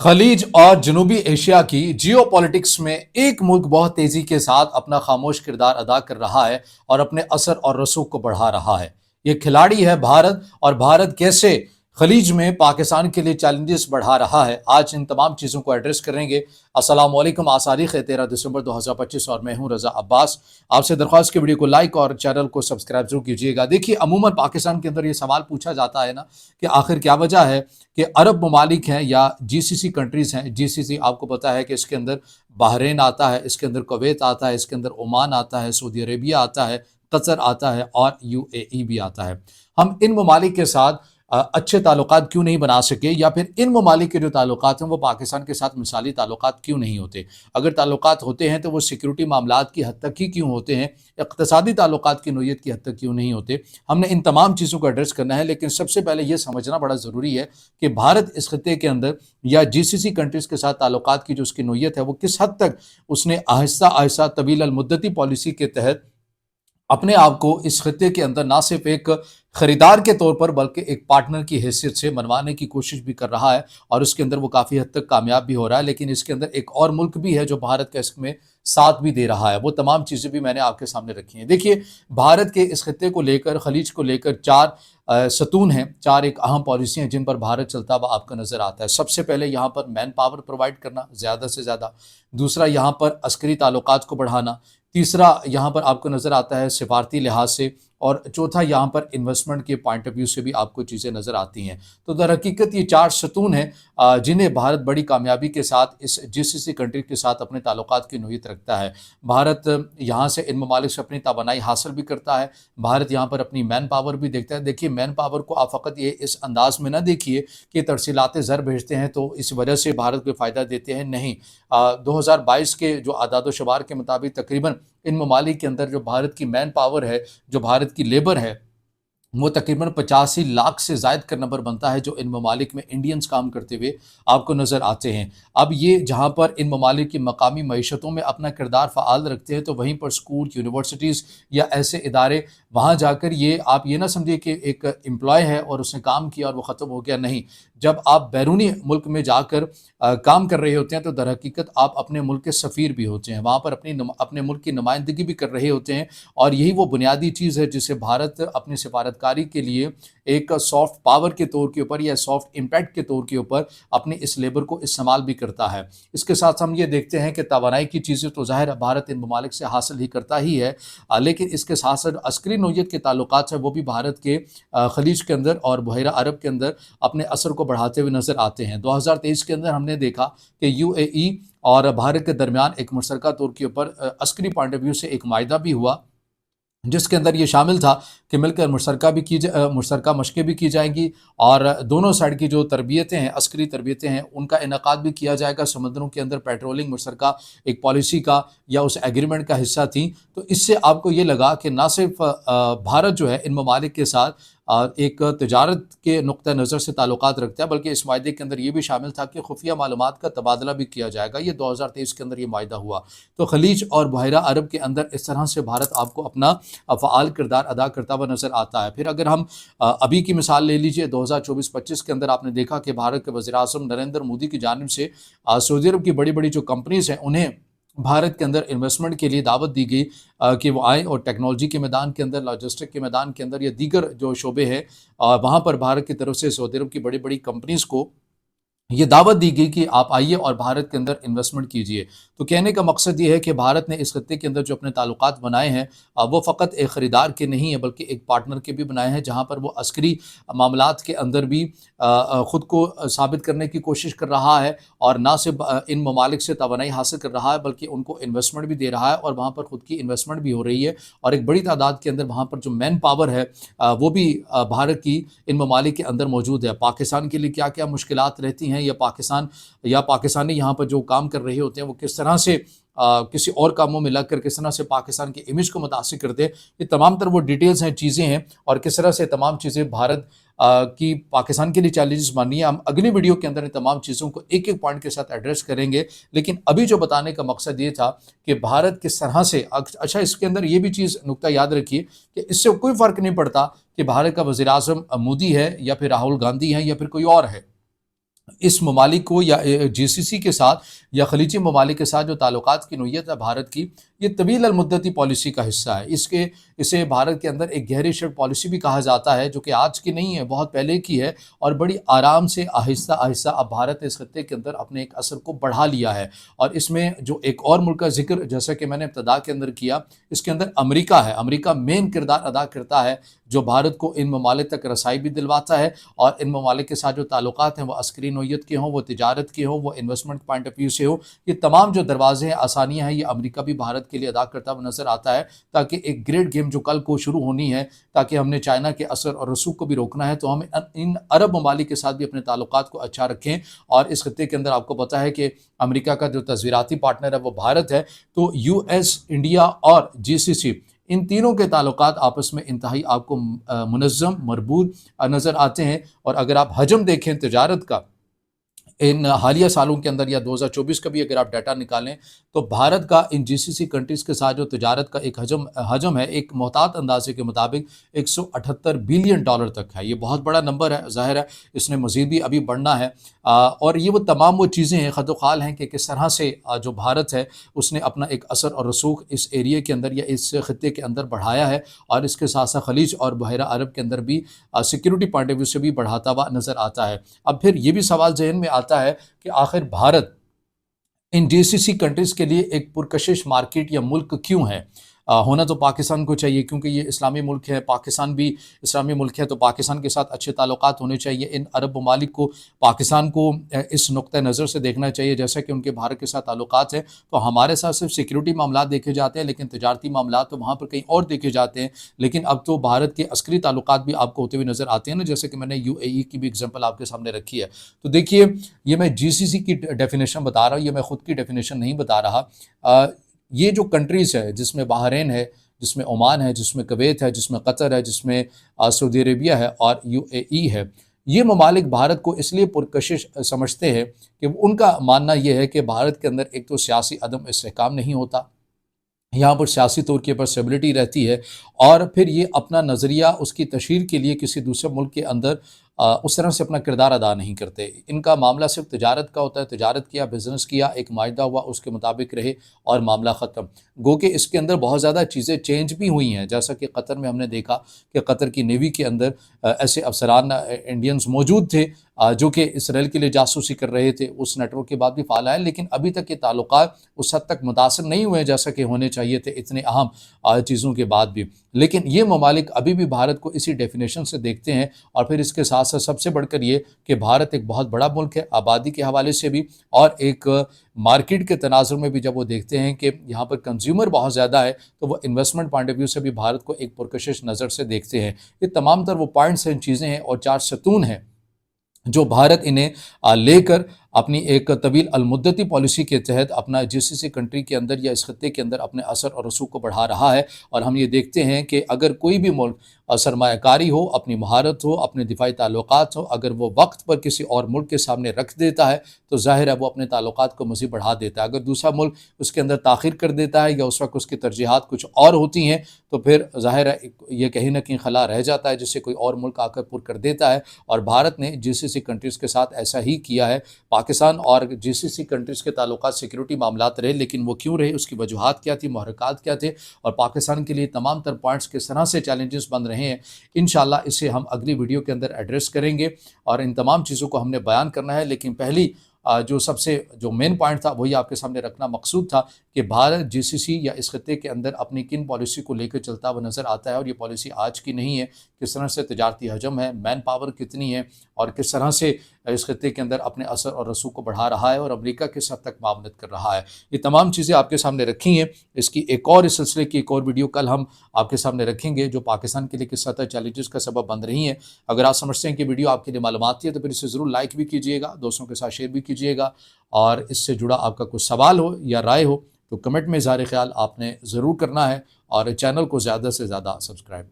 खलीज और जनूबी एशिया की जियो पॉलिटिक्स में एक मुल्क बहुत तेजी के साथ अपना खामोश किरदार अदा कर रहा है और अपने असर और रसूख को बढ़ा रहा है। ये खिलाड़ी है भारत, और भारत कैसे खलीज में पाकिस्तान के लिए चैलेंजेस बढ़ा रहा है, आज इन तमाम चीज़ों को एड्रेस करेंगे। अस्सलाम वालेकुम, आज तारीख है 13 दिसंबर 2025 और मैं हूं रजा अब्बास। आपसे दरख्वास्त की वीडियो को लाइक और चैनल को सब्सक्राइब जरूर कीजिएगा। देखिए, अमूमन पाकिस्तान के अंदर ये सवाल पूछा जाता है ना कि आखिर क्या वजह है कि अरब ममालिक हैं या जीसीसी कंट्रीज़ हैं। जीसीसी आपको पता है कि इसके अंदर बहरीन आता है, इसके अंदर कुवैत आता है, इसके अंदर ओमान आता है, सऊदी अरेबिया आता है, कतर आता है और यूएई भी आता है। हम इन ममालिक के साथ अच्छे ताल्लुकात क्यों नहीं बना सके, या फिर इन ममालिक के जो ताल्लुकात हैं वो पाकिस्तान के साथ मिसाली ताल्लुकात क्यों नहीं होते? अगर ताल्लुकात होते हैं तो वो सिक्योरिटी मामलात की हद तक ही क्यों होते हैं, इक़्तिसादी ताल्लुकात की नोयत की हद तक क्यों नहीं होते? हमने इन तमाम चीज़ों को एड्रेस करना है, लेकिन सबसे पहले ये समझना बड़ा ज़रूरी है कि भारत इस खित्ते के अंदर या जीसीसी कंट्रीज़ के साथ ताल्लुकात की जो उसकी नोयत है वो किस हद तक उसने आहिस्ता आहिस्ता तवील अल मुद्दती पॉलिसी के तहत अपने आप को इस खत्ते के अंदर ना सिर्फ एक खरीदार के तौर पर बल्कि एक पार्टनर की हैसियत से मनवाने की कोशिश भी कर रहा है, और उसके अंदर वो काफ़ी हद तक कामयाब भी हो रहा है। लेकिन इसके अंदर एक और मुल्क भी है जो भारत का इसमें साथ भी दे रहा है। वो तमाम चीज़ें भी मैंने आपके सामने रखी हैं। देखिए, भारत के इस खत्ते को लेकर, खलीज को लेकर चार सतून हैं, चार एक अहम पॉलिसी हैं जिन पर भारत चलता हुआ आपको नज़र आता है। सबसे पहले यहाँ पर मैन पावर प्रोवाइड करना ज़्यादा से ज़्यादा, दूसरा यहाँ पर अस्करी ताल्लुकात को बढ़ाना, तीसरा यहाँ पर आपको नज़र आता है सिफारती लिहाज से, और चौथा यहाँ पर इन्वेस्टमेंट के पॉइंट ऑफ व्यू से भी आपको चीज़ें नज़र आती हैं। तो दर हकीकत ये चार सतून हैं जिन्हें भारत बड़ी कामयाबी के साथ इस जीसीसी कंट्री के साथ अपने ताल्लुकात की नोयत रखता है। भारत यहाँ से इन ममालिक से अपनी तवानाई हासिल भी करता है। भारत यहाँ पर अपनी मैन पावर भी देखता है। देखिए, मैन पावर को आप फ़कत ये इस अंदाज में ना देखिए कि तरसीलात ज़र भेजते हैं तो इस वजह से भारत को फ़ायदा देते हैं, नहीं। 2022 के जो आदाद शुमार के मुताबिक तकरीबन इन ममालिक के अंदर जो भारत की मैन पावर है, जो भारत की लेबर है, वो तकरीबन 85 लाख से ज़ायद का नंबर बनता है जो इन ममालिक में इंडियंस काम करते हुए आपको नज़र आते हैं। अब ये जहाँ पर इन ममालिक की मकामी मईशतों में अपना किरदार फ़आल रखते हैं, तो वहीं पर स्कूल, यूनिवर्सिटीज़ या ऐसे इदारे, वहाँ जाकर ये आप ये ना समझिए कि एक एम्प्लॉय है और उसने काम किया और वो ख़त्म हो गया, नहीं। जब आप बैरूनी मुल्क में जाकर काम कर रहे होते हैं तो दर हकीकत आप अपने मुल्क के सफ़ीर भी होते हैं, वहाँ पर अपने मुल्क की नुमाइंदगी भी कर रहे होते हैं। और यही वो बुनियादी चीज़ है जिसे भारत अपनी सिफारतकारी के लिए एक सॉफ्ट पावर के तौर के ऊपर या सॉफ्ट इम्पैक्ट के तौर के ऊपर अपनी इस लेबर को इस्तेमाल भी करता है। इसके साथ हम ये देखते हैं कि तवानाई की चीज़ें तो ज़ाहिर है भारत इन ममालिक से हासिल ही करता ही है, लेकिन इसके साथ साथ अस्करी नोयत के ताल्लुकात है वो भी भारत के खलीज के अंदर और बहरा अरब के अंदर अपने असर को बढ़ाते हुए नज़र आते हैं। 2023 के अंदर हमने देखा कि यूएई और भारत के दरमियान एक मुश्तरका तौर के ऊपर अस्करी पॉइंट ऑफ व्यू से एक माहिदा भी हुआ, जिसके अंदर ये शामिल था कि मिलकर मुश्तरका मशक़ें भी की जाएंगी और दोनों साइड की जो तरबियतें हैं, अस्करी तरबियतें हैं, उनका इनेकाद भी किया जाएगा। समंदरों के अंदर पेट्रोलिंग मुश्तरका एक पॉलिसी का या उस एग्रीमेंट का हिस्सा थी। तो इससे आपको ये लगा कि ना सिर्फ भारत जो है इन ममालिक के साथ एक तजारत के नुक्ता नज़र से ताल्लुकात रखता है, बल्कि इस माहिदे के अंदर ये भी शामिल था कि खुफिया मालूमात का तबादला भी किया जाएगा। ये 2023 के अंदर ये माहिदा हुआ। तो खलीज और बहरा अरब के अंदर इस तरह से भारत आपको अपना फ़आल किरदार अदा करता हुआ नज़र आता है। फिर अगर हम अभी की मिसाल ले लीजिए, 2024-25 के अंदर आपने देखा कि भारत के वज़ीर-ए-आज़म नरेंद्र मोदी की जानिब से सऊदी अरब की बड़ी बड़ी जो कंपनीज़ हैं उन्हें भारत के अंदर इन्वेस्टमेंट के लिए दावत दी गई कि वो आएँ और टेक्नोलॉजी के मैदान के अंदर, लॉजिस्टिक के मैदान के अंदर या दीगर जो शोबे हैं वहाँ पर भारत की तरफ से सऊदी अरब की बड़ी बड़ी कंपनीज़ को ये दावत दी गई कि आप आइए और भारत के अंदर इन्वेस्टमेंट कीजिए। तो कहने का मकसद ये है कि भारत ने इस खत्ते के अंदर जो अपने ताल्लुकात बनाए हैं वो फ़कत एक ख़रीदार के नहीं है बल्कि एक पार्टनर के भी बनाए हैं, जहाँ पर वो अस्करी मामलात के अंदर भी ख़ुद को साबित करने की कोशिश कर रहा है, और ना सिर्फ इन ममालिक से तवानाई हासिल कर रहा है बल्कि उनको इन्वेस्टमेंट भी दे रहा है और वहाँ पर ख़ुद की इन्वेस्टमेंट भी हो रही है। और एक बड़ी तादाद के अंदर वहाँ पर जो मैन पावर है वो भी भारत की इन ममालिक के अंदर मौजूद है। पाकिस्तान के लिए क्या क्या मुश्किलात रहती हैं या पाकिस्तानी यहाँ पर जो काम कर रहे होते हैं वो किस तरह से किसी और कामों में लगकर किस तरह से पाकिस्तान के इमेज को मुतासिर करते हैं, ये तमाम तर वो डिटेल्स हैं, चीज़ें हैं, और किस तरह से तमाम चीज़ें भारत की पाकिस्तान के लिए चैलेंजेस बन रही है। हम अगली वीडियो के अंदर इन तमाम चीज़ों को एक एक पॉइंट के साथ एड्रेस करेंगे, लेकिन अभी जो बताने का मकसद ये था कि भारत किस तरह से अच्छा, इसके अंदर ये भी चीज़ नुक्ता याद रखिए कि इससे कोई फ़र्क नहीं पड़ता कि भारत का वज़ीर-ए-आज़म मोदी है या फिर राहुल गांधी है या फिर कोई और है। اس ممالک کو یا GCC کے ساتھ یا خلیجی ممالک کے ساتھ جو تعلقات کی نوعیت ہے بھارت کی، یہ طویل المدتی پالیسی کا حصہ ہے۔ اسے بھارت کے اندر ایک گہری شرط پالیسی بھی کہا جاتا ہے، جو کہ آج کی نہیں ہے، بہت پہلے کی ہے، اور بڑی آرام سے آہستہ آہستہ اب بھارت نے اس خطے کے اندر اپنے ایک اثر کو بڑھا لیا ہے۔ اور اس میں جو ایک اور ملک کا ذکر جیسا کہ میں نے ابتدا کے اندر کیا، اس کے اندر امریکہ ہے۔ امریکہ مین کردار ادا کرتا ہے، جو بھارت کو ان ممالک تک رسائی بھی دلواتا ہے، اور ان ممالک کے ساتھ جو تعلقات ہیں وہ عسکری نوعیت کے ہوں، وہ تجارت کے ہوں، وہ انویسٹمنٹ پوائنٹ آف ویو سے ہو، یہ تمام جو دروازے ہیں، آسانیاں ہیں، یہ امریکہ بھی بھارت کے لیے ادا کرتا ہوا نظر آتا ہے، تاکہ ایک گریٹ گیم جو کل کو شروع ہونی ہے، تاکہ ہم نے چائنا کے اثر اور رسوخ کو بھی روکنا ہے، تو ہم ان عرب ممالک کے ساتھ بھی اپنے تعلقات کو اچھا رکھیں۔ اور اس خطے کے اندر آپ کو پتہ ہے کہ امریکہ کا جو تصویراتی پارٹنر ہے وہ بھارت ہے، تو US، انڈیا اور GCC، ان تینوں کے تعلقات آپس میں انتہائی آپ کو منظم، مربوط نظر آتے ہیں۔ اور اگر آپ حجم دیکھیں تجارت کا ان حالیہ سالوں کے اندر، یا 2024 کا بھی اگر آپ ڈیٹا نکالیں، تو بھارت کا ان GCC کنٹریز کے ساتھ جو تجارت کا ایک حجم ہے، ایک محتاط اندازے کے مطابق $178 بلین تک ہے۔ یہ بہت بڑا نمبر ہے، ظاہر ہے اس نے مزید بھی ابھی بڑھنا ہے۔ اور یہ وہ تمام وہ چیزیں ہیں، خد و خال ہیں، کہ کس طرح سے جو بھارت ہے اس نے اپنا ایک اثر اور رسوخ اس ایریے کے اندر یا اس خطے کے اندر بڑھایا ہے، اور اس کے ساتھ ساتھ خلیج اور بحیرہ عرب کے اندر بھی سیکیورٹی پوائنٹ آف ویو سے بھی بڑھاتا ہوا نظر آتا ہے۔ اب پھر یہ بھی سوال ذہن میں آتا ہے کہ آخر بھارت ان GCC کنٹریز کے لیے ایک پرکشش مارکیٹ یا ملک کیوں ہے؟ ہونا تو پاکستان کو چاہیے، کیونکہ یہ اسلامی ملک ہے، پاکستان بھی اسلامی ملک ہے، تو پاکستان کے ساتھ اچھے تعلقات ہونے چاہیے۔ ان عرب ممالک کو، پاکستان کو اس نقطہ نظر سے دیکھنا چاہیے، جیسا کہ ان کے بھارت کے ساتھ تعلقات ہیں، تو ہمارے ساتھ صرف سیکیورٹی معاملات دیکھے جاتے ہیں، لیکن تجارتی معاملات تو وہاں پر کہیں اور دیکھے جاتے ہیں۔ لیکن اب تو بھارت کے عسکری تعلقات بھی آپ کو ہوتے ہوئے نظر آتے ہیں نا، جیسے کہ میں نے UAE کی بھی اگزامپل آپ کے سامنے رکھی ہے۔ تو دیکھیے، یہ میں GCC کی ڈیفینیشن بتا رہا ہوں، یہ میں خود کی ڈیفینیشن نہیں بتا رہا۔ یہ جو کنٹریز ہے، جس میں بحرین ہے، جس میں عمان ہے، جس میں کویت ہے، جس میں قطر ہے، جس میں سعودی عربیہ ہے اور UAE ہے، یہ ممالک بھارت کو اس لیے پرکشش سمجھتے ہیں کہ ان کا ماننا یہ ہے کہ بھارت کے اندر ایک تو سیاسی عدم استحکام نہیں ہوتا، یہاں پر سیاسی طور کے پر اسٹیبلٹی رہتی ہے، اور پھر یہ اپنا نظریہ اس کی تشہیر کے لیے کسی دوسرے ملک کے اندر اس طرح سے اپنا کردار ادا نہیں کرتے۔ ان کا معاملہ صرف تجارت کا ہوتا ہے، تجارت کیا، بزنس کیا، ایک معاہدہ ہوا، اس کے مطابق رہے اور معاملہ ختم۔ گو کہ اس کے اندر بہت زیادہ چیزیں چینج بھی ہوئی ہیں، جیسا کہ قطر میں ہم نے دیکھا کہ قطر کی نیوی کے اندر ایسے افسران انڈینز موجود تھے جو کہ اسرائیل کے لیے جاسوسی کر رہے تھے، اس نیٹ ورک کے بعد بھی فعال ہیں، لیکن ابھی تک یہ تعلقات اس حد تک متاثر نہیں ہوئے جیسا کہ ہونے چاہیے تھے اتنے اہم چیزوں کے بعد بھی۔ لیکن یہ ممالک ابھی بھی بھارت کو اسی ڈیفینیشن سے دیکھتے ہیں، اور پھر اس کے ساتھ ساتھ سب سے بڑھ کر یہ کہ بھارت ایک بہت بڑا ملک ہے آبادی کے حوالے سے بھی، اور ایک مارکیٹ کے تناظر میں بھی جب وہ دیکھتے ہیں کہ یہاں پر کنزیومر بہت زیادہ ہے، تو وہ انویسٹمنٹ پوائنٹ آف ویو سے بھی بھارت کو ایک پرکشش نظر سے دیکھتے ہیں۔ یہ تمام تر وہ پوائنٹس ہیں، چیزیں ہیں اور 4 ستون ہیں جو بھارت انہیں لے کر اپنی ایک طویل المدتی پالیسی کے تحت اپنا GCC کنٹری کے اندر یا اس خطے کے اندر اپنے اثر اور رسوخ کو بڑھا رہا ہے۔ اور ہم یہ دیکھتے ہیں کہ اگر کوئی بھی ملک سرمایہ کاری ہو، اپنی مہارت ہو، اپنے دفاعی تعلقات ہو، اگر وہ وقت پر کسی اور ملک کے سامنے رکھ دیتا ہے تو ظاہر ہے وہ اپنے تعلقات کو مزید بڑھا دیتا ہے۔ اگر دوسرا ملک اس کے اندر تاخیر کر دیتا ہے یا اس وقت اس کی ترجیحات کچھ اور ہوتی ہیں، تو پھر ظاہر ہے یہ کہیں نہ کہیں خلا رہ جاتا ہے، جسے کوئی اور ملک آ کر پر کر دیتا ہے۔ اور بھارت نے GCC کنٹریز کے ساتھ ایسا ہی کیا ہے۔ پاکستان اور GCC کنٹریز کے تعلقات سیکیورٹی معاملات رہے، لیکن وہ کیوں رہے، اس کی وجوہات کیا تھی، محرکات کیا تھے، اور پاکستان کے لیے تمام تر پوائنٹس کس طرح سے چیلنجز بن رہے ہیں، انشاءاللہ اسے ہم اگلی ویڈیو کے اندر ایڈریس کریں گے، اور ان تمام چیزوں کو ہم نے بیان کرنا ہے۔ لیکن پہلی جو سب سے جو مین پوائنٹ تھا وہی آپ کے سامنے رکھنا مقصود تھا کہ بھارت GCC یا اس خطے کے اندر اپنی کن پالیسی کو لے کر چلتا ہوا نظر آتا ہے، اور یہ پالیسی آج کی نہیں ہے، کس طرح سے تجارتی حجم ہے، مین پاور کتنی ہے، اور کس طرح سے اس خطے کے اندر اپنے اثر اور رسوخ کو بڑھا رہا ہے، اور امریکہ کس حد تک معاونت کر رہا ہے۔ یہ تمام چیزیں آپ کے سامنے رکھی ہیں۔ اس کی ایک اور اس سلسلے کی ایک اور ویڈیو کل ہم آپ کے سامنے رکھیں گے، جو پاکستان کے لیے کس حد تک چیلنجز کا سبب بن رہی ہیں۔ اگر آپ سمجھتے ہیں کہ ویڈیو آپ کے لیے معلوماتی ہے تو پھر اسے ضرور لائک بھی کیجیے گا، دوستوں کے ساتھ شیئر بھی کیجیے گا، اور اس سے جڑا آپ کا کوئی سوال ہو یا رائے ہو تو کمنٹ میں اظہار خیال آپ نے ضرور کرنا ہے، اور چینل کو زیادہ سے زیادہ سبسکرائب